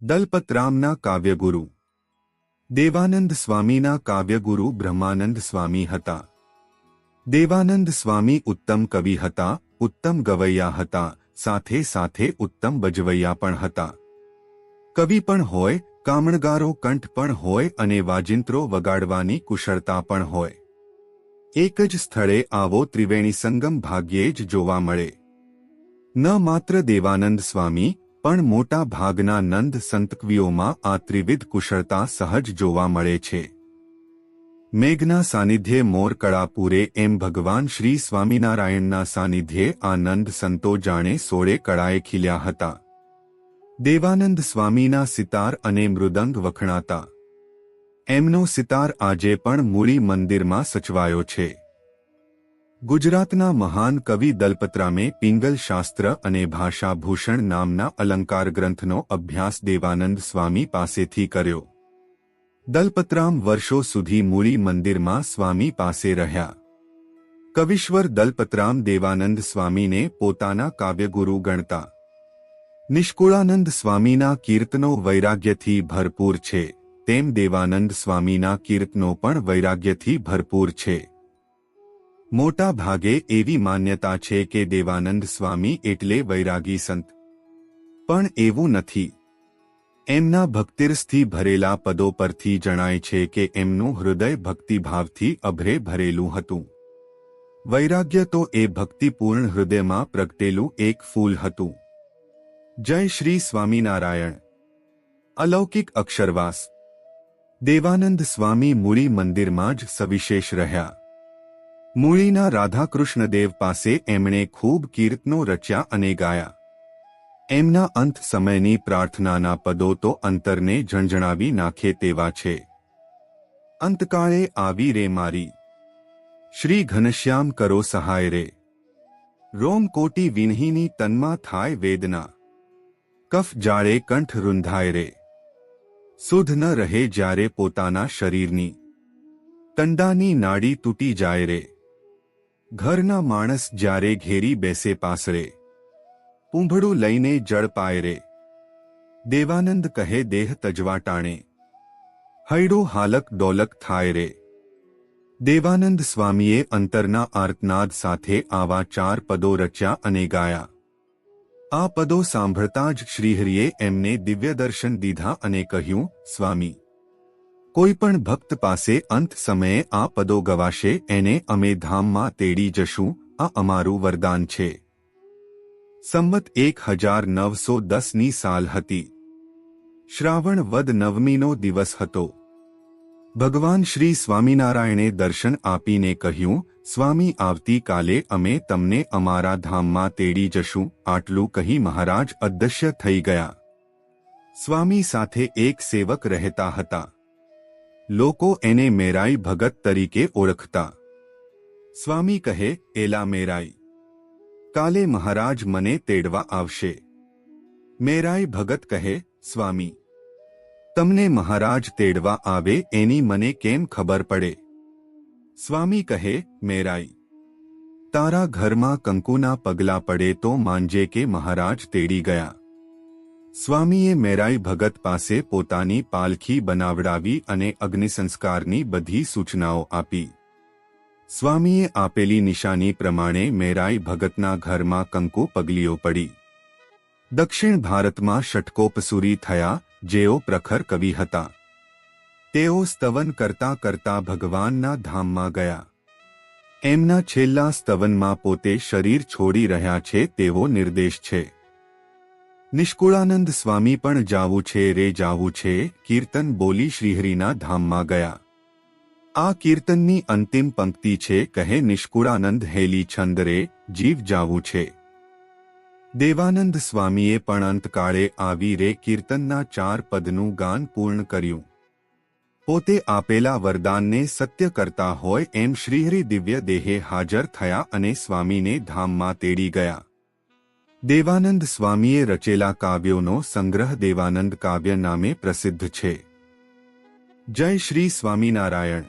દલપતરામના કાવ્યગુરુ દેવાનંદ સ્વામીના કાવ્યગુરુ બ્રહ્માનંદ સ્વામી હતા. દેવાનંદ સ્વામી ઉત્તમ કવિ હતા, ઉત્તમ ગવૈયા હતા, સાથે સાથે ઉત્તમ બજવૈયા પણ હતા. કવિ પણ હોય, કામણગારો કંઠ પણ હોય અને વાજિંત્રો વગાડવાની કુશળતા પણ હોય. એક જ સ્થળે આવો ત્રિવેણી સંગમ ભાગ્યે જ જોવા મળે. ન માત્ર દેવાનંદ સ્વામી પણ મોટા ભાગના નંદ સંતકવીઓમાં આ ત્રિવિધ કુશળતા સહજ જોવા મળે છે. મેઘના સાનિધ્યે મોર કળા પૂરે એમ ભગવાન શ્રી સ્વામિનારાયણના સાનિધ્યે આ નંદ સંતો જાણે સોળે કળાએ ખીલ્યા હતા. દેવાનંદ સ્વામીના સિતાર અને મૃદંગ વખણાતા. એમનો સિતાર આજે પણ મૂળી મંદિરમાં સચવાયો છે. ગુજરાતના મહાન કવિ દલપતરામે પિંગલ શાસ્ત્ર અને ભાષાભૂષણ નામના અલંકાર ગ્રંથનો અભ્યાસ દેવાનંદ સ્વામી પાસેથી કર્યો. દલપતરામ વર્ષો સુધી મૂળી મંદિરમાં સ્વામી પાસે રહ્યા. કવિશ્વર દલપતરામ દેવાનંદ સ્વામીને પોતાના કાવ્યગુરુ ગણતા. નિષ્કુળાનંદ સ્વામીના કીર્તનો વૈરાગ્યથી ભરપૂર છે, તેમ દેવાનંદ સ્વામીના કીર્તનો પણ વૈરાગ્યથી ભરપૂર છે. મોટા ભાગે એવી માન્યતા છે કે દેવાનંદ સ્વામી એટલે વૈરાગી સંત. પણ એવું નથી. એમના ભક્તિરસથી ભરેલા પદો પરથી જણાય છે કે એમનું હૃદય ભક્તિભાવથી અભરે ભરેલું હતું. વૈરાગ્ય તો એ ભક્તિપૂર્ણ હૃદયમાં પ્રગટેલું એક ફૂલ હતું. જય શ્રી સ્વામિનારાયણ. અલૌકિક અક્ષરવાસ. દેવાનંદ સ્વામી મૂળી મંદિરમાં જ સવિશેષ રહ્યા. મૂળીના રાધાકૃષ્ણદેવ પાસે એમણે ખૂબ કીર્તનો રચ્યા અને ગાયા. એમના અંત સમયની પ્રાર્થનાના પદો તો અંતરને ઝણઝણાવી નાખે તેવા છે. અંતકાળે આવી રે મારી, શ્રી ઘનશ્યામ કરો સહાય રે. રોમકોટી વિનહીની તનમાં થાય વેદના, કફ જાળે કંઠ રૂંધાય રે. સુધ ન રહે જ્યારે પોતાના શરીરની, તંડાની નાડી તૂટી જાય રે. ઘરના માણસ જ્યારે ઘેરી બેસે પાસરે, પૂંભળું લઈને જળ પાય રે. દેવાનંદ કહે દેહ તજવા ટાણે, હૈડો હાલક ડોલક થાય રે. દેવાનંદ સ્વામીએ અંતરના આર્તનાદ સાથે આવા 4 પદો રચ્યા અને ગાયા. આ પદો સાંભળતા જ શ્રીહરિએ એમને દિવ્ય દર્શન દીધા અને કહ્યું, સ્વામી, કોઈ પણ ભક્ત પાસે અંત સમયે આ પદો ગવાશે એને અમે ધામમાં તેડી જશું, આ અમારું વરદાન છે. સંવત 1910ની સાલ હતી. શ્રાવણ વદ 9મીનો દિવસ હતો. ભગવાન શ્રી સ્વામિનારાયણે દર્શન આપીને કહ્યું, સ્વામી, આવતીકાલે અમે તમને અમારા ધામમાં તેડી જશું. આટલું કહી મહારાજ અદૃશ્ય થઈ ગયા. સ્વામી સાથે એક સેવક રહેતા હતા. લોકો એને મેરાઈ ભગત તરીકે ઓળખતા. સ્વામી કહે, એલા મેરાઈ, કાલે મહારાજ મને તેડવા આવશે. મેરાઈ ભગત કહે, સ્વામી, તમને મહારાજ તેડવા આવે એની મને કેમ ખબર પડે? સ્વામી કહે, મેરાઈ, તારા ઘરમાં કંકુના પગલા પડે તો માનજે કે મહારાજ તેડી ગયા. સ્વામીએ મેરાઈ ભગત પાસે પોતાની પાલખી બનાવડાવી અને અગ્નિસંસ્કારની બધી સૂચનાઓ આપી. સ્વામીએ આપેલી નિશાની પ્રમાણે મેરાઈ ભગતના ઘરમાં કંકુ પગલીઓ પડી. દક્ષિણ ભારતમાં ષટકોપસુરી થયા, જેઓ પ્રખર કવિ હતા. તેઓ સ્તવન કરતા કરતા ભગવાનના ધામમાં ગયા. એમના છેલ્લા સ્તવનમાં પોતે શરીર છોડી રહ્યા છે તેવો નિર્દેશ છે. નિષ્કુળાનંદ સ્વામી પણ જાવું છે રે જાવું છે કીર્તન બોલી શ્રીહરિના ધામમાં ગયા. આ કીર્તનની અંતિમ પંક્તિ છે, કહે નિષ્કુળાનંદ હેલી છંદ રે, જીવ જાવું છે. દેવાનંદ સ્વામીએ પણ અંતકાળે આવી રે કીર્તનના 4 પદનું ગાન પૂર્ણ કર્યું. પોતે આપેલા વરદાનને સત્ય કરતા હોય એમ શ્રીહરિ દિવ્ય દેહે હાજર થયા અને સ્વામીને ધામમાં તેડી ગયા. દેવાનંદ સ્વામીએ રચેલા કાવ્યોનો સંગ્રહ દેવાનંદ કાવ્ય નામે પ્રસિદ્ધ છે. જય શ્રી સ્વામિનારાયણ.